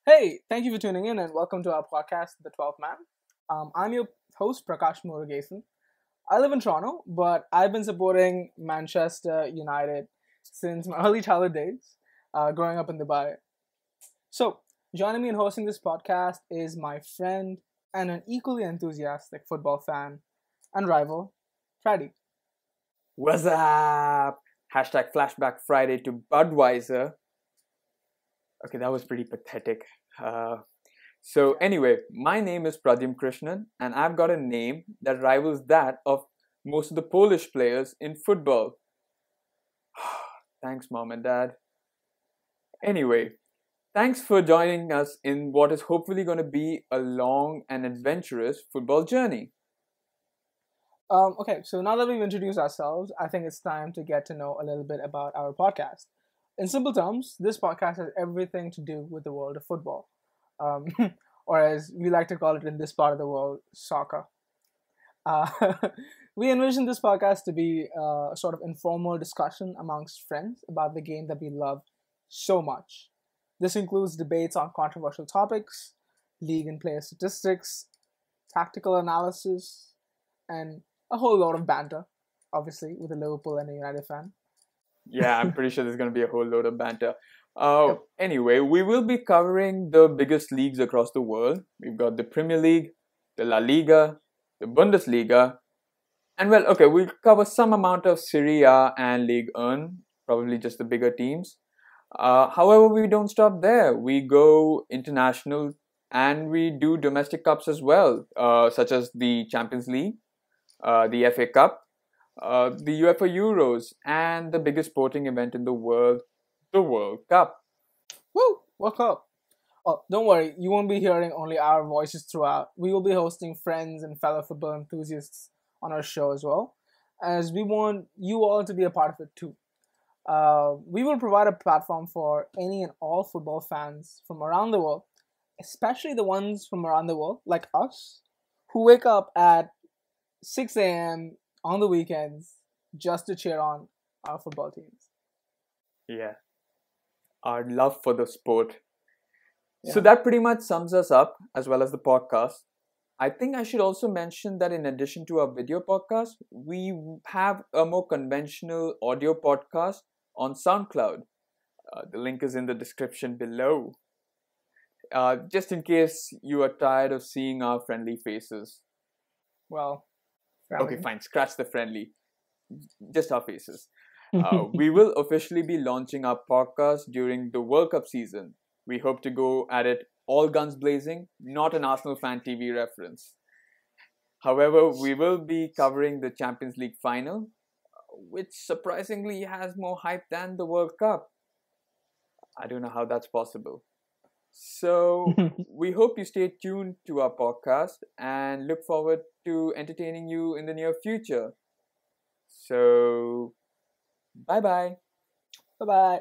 Hey, thank you for tuning in and welcome to our podcast, The 12th Man. I'm your host, Prakash Murugesan. I live in Toronto, but I've been supporting Manchester United since my early childhood days, growing up in Dubai. So, joining me in hosting this podcast is my friend and an equally enthusiastic football fan and rival, Freddy. What's up? Hashtag Flashback Friday to Budweiser. Okay, that was pretty pathetic. Uh, anyway, my name is Pradyum Krishnan, and I've got a name that rivals that of most of the Polish players in football. Thanks, mom and dad. Anyway, thanks for joining us in what is hopefully going to be a long and adventurous football journey. Okay, so now that we've introduced ourselves, I think it's time to get to know a little bit about our podcast. In simple terms, this podcast has everything to do with the world of football, um, or as we like to call it in this part of the world, soccer. Uh, we envision this podcast to be a sort of informal discussion amongst friends about the game that we love so much. This includes debates on controversial topics, league and player statistics, tactical analysis, and a whole lot of banter, obviously, with a Liverpool and a United fan. Yeah, I'm pretty sure there's going to be a whole load of banter. Yep. Anyway, we will be covering the biggest leagues across the world. We've got the Premier League, the La Liga, the Bundesliga, and we'll cover some amount of Serie A and Ligue 1, probably just the bigger teams. However, we don't stop there. We go international and we do domestic cups as well, such as the Champions League, the FA Cup, the UEFA Euros, and the biggest sporting event in the world, the World Cup. Woo! World Cup! Oh, don't worry, you won't be hearing only our voices throughout. We will be hosting friends and fellow football enthusiasts on our show as well, as we want you all to be a part of it too. We will provide a platform for any and all football fans from around the world, especially the ones from around the world, like us, who wake up at 6 a.m. on the weekends just to cheer on our football teams. Yeah, our love for the sport. Yeah. So that pretty much sums us up, as well as the podcast. I think I should also mention that in addition to our video podcast, we have a more conventional audio podcast on SoundCloud. The link is in the description below. Just in case you are tired of seeing our friendly faces. Well, okay, fine. Scratch the friendly. Just our faces. We will officially be launching our podcast during the World Cup season. We hope to go at it all guns blazing, not an Arsenal fan TV reference. However, we will be covering the Champions League final, which surprisingly has more hype than the World Cup. I don't know how that's possible. So, we hope you stay tuned to our podcast and look forward to entertaining you in the near future. So, bye bye. Bye bye.